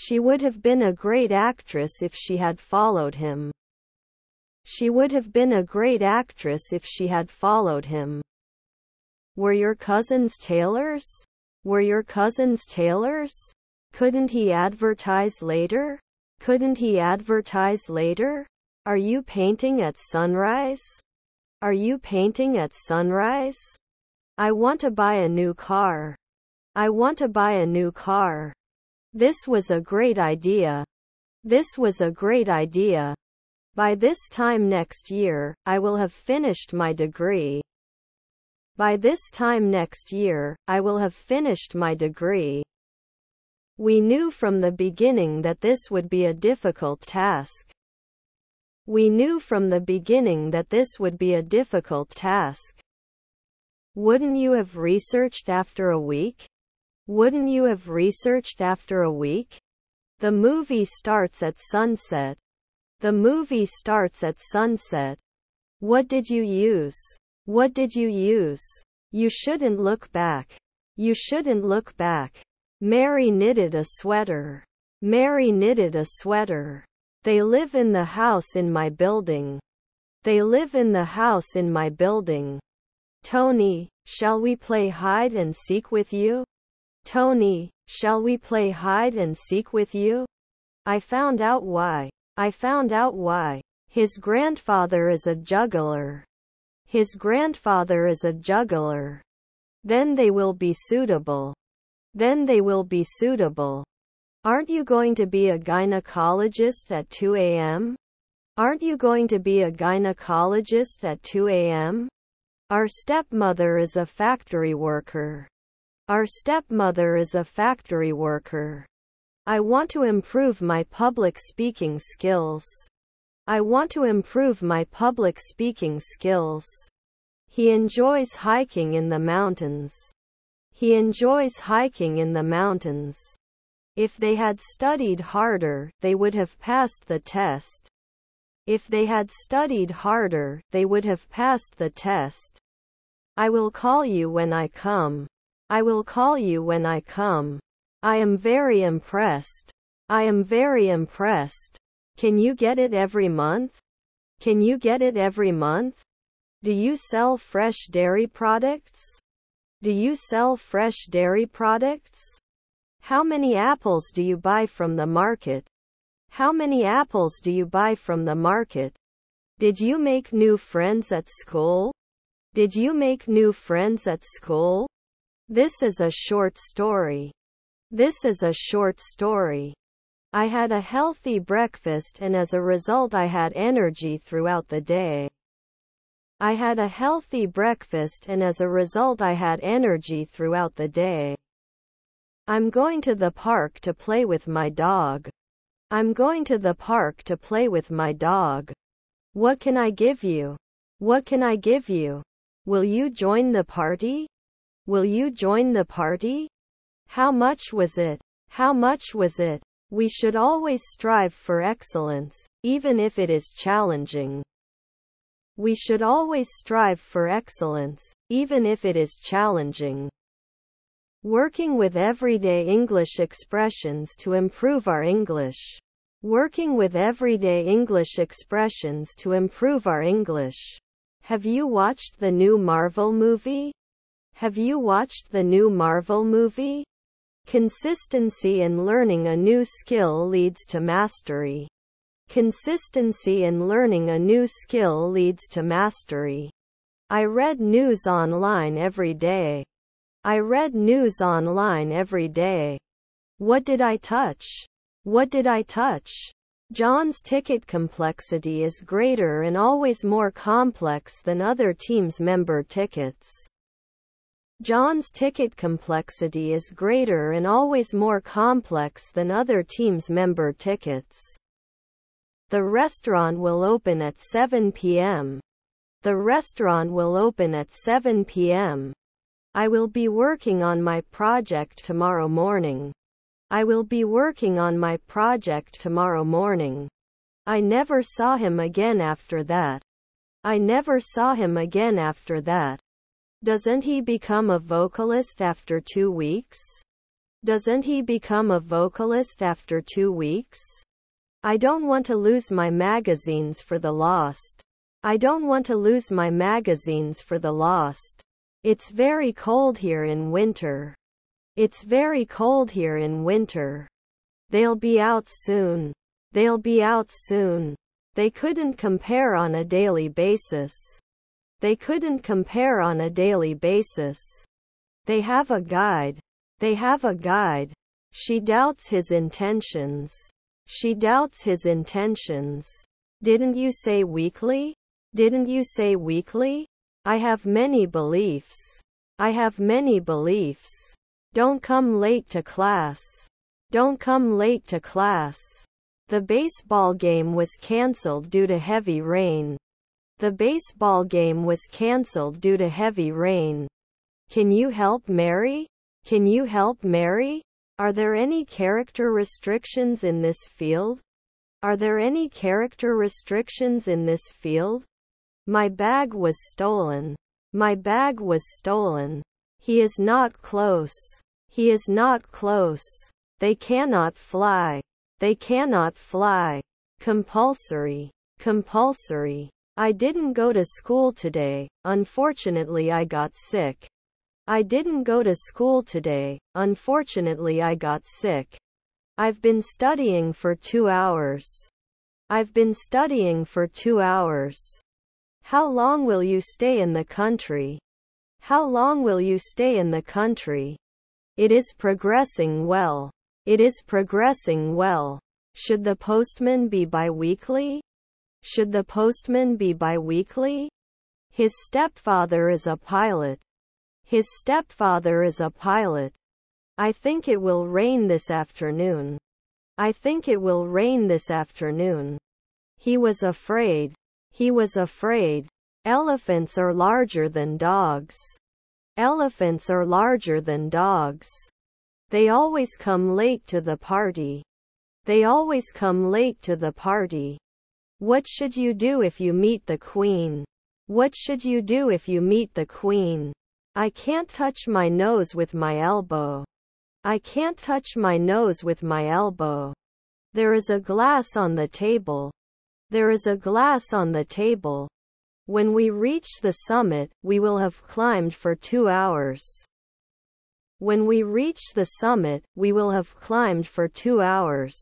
She would have been a great actress if she had followed him. She would have been a great actress if she had followed him. Were your cousins tailors? Were your cousins tailors? Couldn't he advertise later? Couldn't he advertise later? Are you painting at sunrise? Are you painting at sunrise? I want to buy a new car. I want to buy a new car. This was a great idea. This was a great idea. By this time next year, I will have finished my degree. By this time next year, I will have finished my degree. We knew from the beginning that this would be a difficult task. We knew from the beginning that this would be a difficult task. Wouldn't you have researched after a week? Wouldn't you have researched after a week? The movie starts at sunset. The movie starts at sunset. What did you use? What did you use? You shouldn't look back. You shouldn't look back. Mary knitted a sweater. Mary knitted a sweater. They live in the house in my building. They live in the house in my building. Tony, shall we play hide and seek with you? Tony, shall we play hide and seek with you? I found out why. I found out why. His grandfather is a juggler. His grandfather is a juggler. Then they will be suitable. Then they will be suitable. Aren't you going to be a gynecologist at 2 a.m.? Aren't you going to be a gynecologist at 2 a.m.? Our stepmother is a factory worker. Our stepmother is a factory worker. I want to improve my public speaking skills. I want to improve my public speaking skills. He enjoys hiking in the mountains. He enjoys hiking in the mountains. If they had studied harder, they would have passed the test. If they had studied harder, they would have passed the test. I will call you when I come. I will call you when I come. I am very impressed. I am very impressed. Can you get it every month? Can you get it every month? Do you sell fresh dairy products? Do you sell fresh dairy products? How many apples do you buy from the market? How many apples do you buy from the market? Did you make new friends at school? Did you make new friends at school? This is a short story. This is a short story. I had a healthy breakfast and as a result I had energy throughout the day. I had a healthy breakfast and as a result I had energy throughout the day. I'm going to the park to play with my dog. I'm going to the park to play with my dog. What can I give you? What can I give you? Will you join the party? Will you join the party? How much was it? How much was it? We should always strive for excellence, even if it is challenging. We should always strive for excellence, even if it is challenging. Working with everyday English expressions to improve our English. Working with everyday English expressions to improve our English. Have you watched the new Marvel movie? Have you watched the new Marvel movie? Consistency in learning a new skill leads to mastery. Consistency in learning a new skill leads to mastery. I read news online every day. I read news online every day. What did I touch? What did I touch? John's ticket complexity is greater and always more complex than other teams' member tickets. John's ticket complexity is greater and always more complex than other teams' member tickets. The restaurant will open at 7 p.m. The restaurant will open at 7 p.m. I will be working on my project tomorrow morning. I will be working on my project tomorrow morning. I never saw him again after that. I never saw him again after that. Doesn't he become a vocalist after 2 weeks? Doesn't he become a vocalist after 2 weeks? I don't want to lose my magazines for the lost. I don't want to lose my magazines for the lost. It's very cold here in winter. It's very cold here in winter. They'll be out soon. They'll be out soon. They couldn't compare on a daily basis. They couldn't compare on a daily basis. They have a guide. They have a guide. She doubts his intentions. She doubts his intentions. Didn't you say weekly? Didn't you say weekly? I have many beliefs. I have many beliefs. Don't come late to class. Don't come late to class. The baseball game was cancelled due to heavy rain. The baseball game was cancelled due to heavy rain. Can you help Mary? Can you help Mary? Are there any character restrictions in this field? Are there any character restrictions in this field? My bag was stolen. My bag was stolen. He is not close. He is not close. They cannot fly. They cannot fly. Compulsory. Compulsory. I didn't go to school today. Unfortunately, I got sick. I didn't go to school today. Unfortunately, I got sick. I've been studying for 2 hours. I've been studying for 2 hours. How long will you stay in the country? How long will you stay in the country? It is progressing well. It is progressing well. Should the postman be bi-weekly? Should the postman be bi-weekly? His stepfather is a pilot. His stepfather is a pilot. I think it will rain this afternoon. I think it will rain this afternoon. He was afraid. He was afraid. Elephants are larger than dogs. Elephants are larger than dogs. They always come late to the party. They always come late to the party. What should you do if you meet the Queen? What should you do if you meet the Queen? I can't touch my nose with my elbow. I can't touch my nose with my elbow. There is a glass on the table. There is a glass on the table. When we reach the summit, we will have climbed for 2 hours. When we reach the summit, we will have climbed for 2 hours.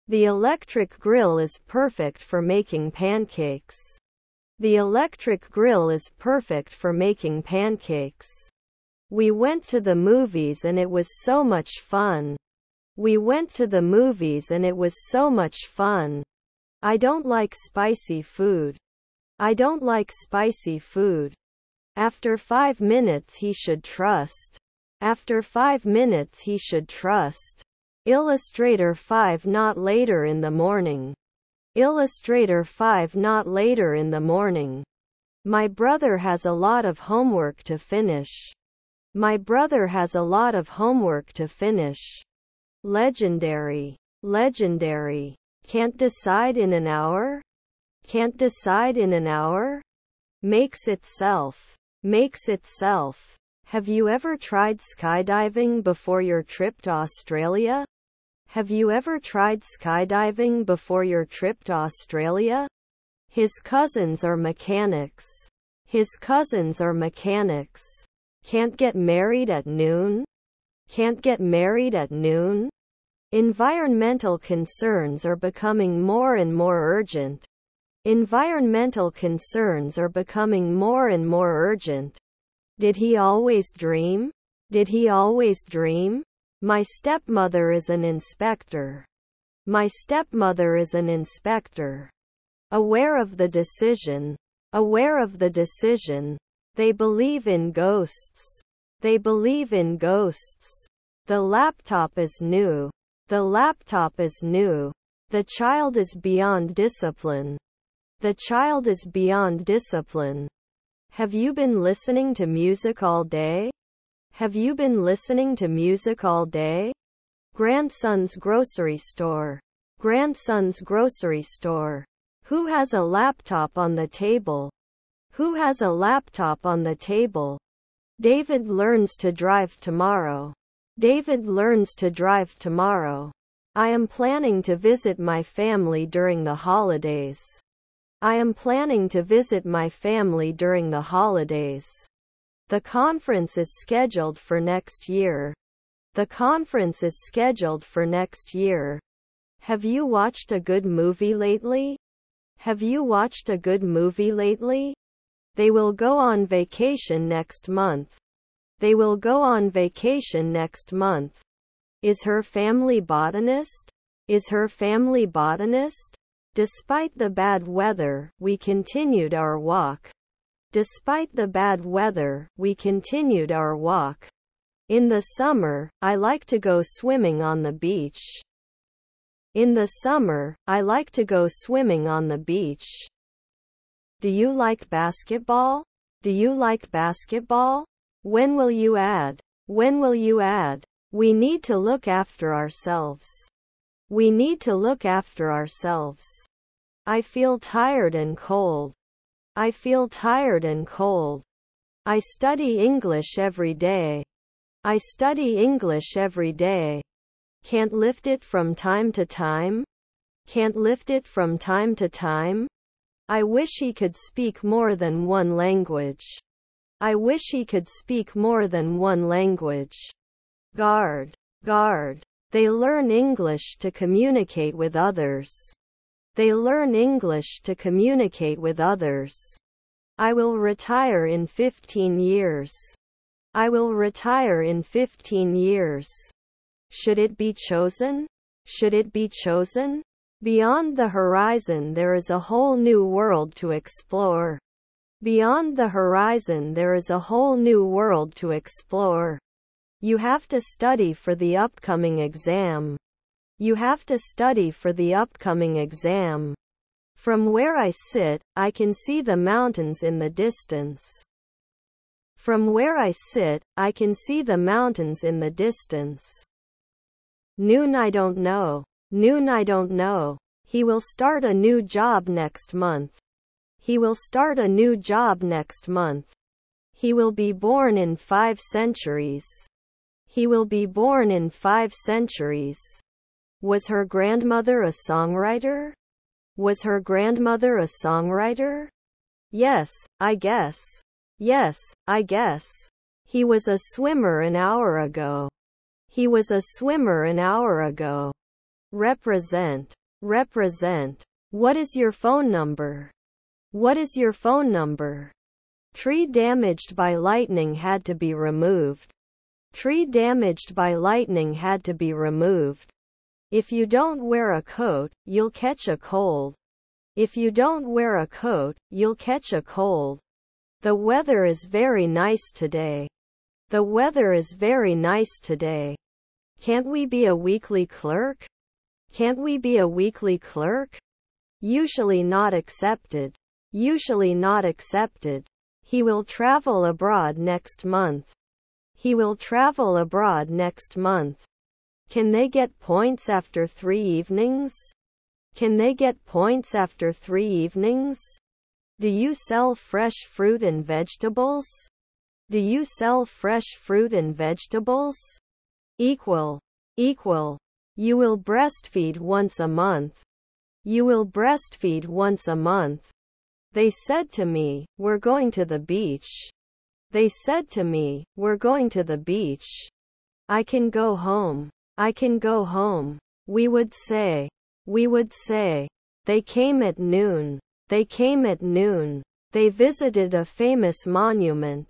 The electric grill is perfect for making pancakes. The electric grill is perfect for making pancakes. We went to the movies and it was so much fun. We went to the movies and it was so much fun. I don't like spicy food. I don't like spicy food. After 5 minutes he should trust. After 5 minutes he should trust. Illustrator 5 not later in the morning. Illustrator 5 not later in the morning. My brother has a lot of homework to finish. My brother has a lot of homework to finish. Legendary. Legendary. Can't decide in an hour? Can't decide in an hour? Makes itself. Makes itself. Have you ever tried skydiving before your trip to Australia? Have you ever tried skydiving before your trip to Australia? His cousins are mechanics. His cousins are mechanics. Can't get married at noon? Can't get married at noon? Environmental concerns are becoming more and more urgent. Environmental concerns are becoming more and more urgent. Did he always dream? Did he always dream? My stepmother is an inspector. My stepmother is an inspector. Aware of the decision. Aware of the decision. They believe in ghosts. They believe in ghosts. The laptop is new. The laptop is new. The child is beyond discipline. The child is beyond discipline. Have you been listening to music all day? Have you been listening to music all day? Grandson's grocery store. Grandson's grocery store. Who has a laptop on the table? Who has a laptop on the table? David learns to drive tomorrow. David learns to drive tomorrow. I am planning to visit my family during the holidays. I am planning to visit my family during the holidays. The conference is scheduled for next year. The conference is scheduled for next year. Have you watched a good movie lately? Have you watched a good movie lately? They will go on vacation next month. They will go on vacation next month. Is her family botanist? Is her family botanist? Despite the bad weather, we continued our walk. Despite the bad weather, we continued our walk. In the summer, I like to go swimming on the beach. In the summer, I like to go swimming on the beach. Do you like basketball? Do you like basketball? When will you add? When will you add? We need to look after ourselves. We need to look after ourselves. I feel tired and cold. I feel tired and cold. I study English every day. I study English every day. Can't lift it from time to time? Can't lift it from time to time? I wish he could speak more than one language. I wish he could speak more than one language. Guard. Guard. They learn English to communicate with others. They learn English to communicate with others. I will retire in 15 years. I will retire in 15 years. Should it be chosen? Should it be chosen? Beyond the horizon there is a whole new world to explore. Beyond the horizon there is a whole new world to explore. You have to study for the upcoming exam. You have to study for the upcoming exam. From where I sit, I can see the mountains in the distance. From where I sit, I can see the mountains in the distance. Noon I don't know. Noon I don't know. He will start a new job next month. He will start a new job next month. He will be born in 5 centuries. He will be born in 5 centuries. Was her grandmother a songwriter? Was her grandmother a songwriter? Yes, I guess. Yes, I guess. He was a swimmer an hour ago. He was a swimmer an hour ago. Represent. Represent. What is your phone number? What is your phone number? Tree damaged by lightning had to be removed. Tree damaged by lightning had to be removed. If you don't wear a coat, you'll catch a cold. If you don't wear a coat, you'll catch a cold. The weather is very nice today. The weather is very nice today. Can't we be a weekly clerk? Can't we be a weekly clerk? Usually not accepted. Usually not accepted. He will travel abroad next month. He will travel abroad next month. Can they get points after 3 evenings? Can they get points after 3 evenings? Do you sell fresh fruit and vegetables? Do you sell fresh fruit and vegetables? Equal. Equal. You will breastfeed once a month. You will breastfeed once a month. They said to me, we're going to the beach. They said to me, we're going to the beach. I can go home. I can go home. We would say. We would say. They came at noon. They came at noon. They visited a famous monument.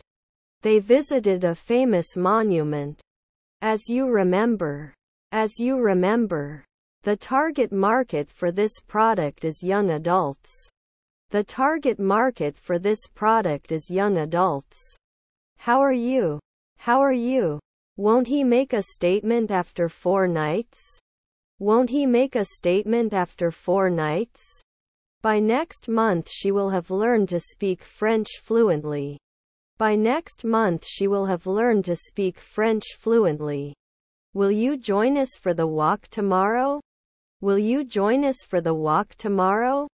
They visited a famous monument. As you remember. As you remember. The target market for this product is young adults. The target market for this product is young adults. How are you? How are you? Won't he make a statement after 4 nights? Won't he make a statement after 4 nights? By next month she will have learned to speak French fluently. By next month she will have learned to speak French fluently. Will you join us for the walk tomorrow? Will you join us for the walk tomorrow?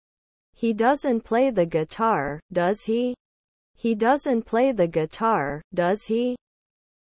He doesn't play the guitar, does he? He doesn't play the guitar, does he?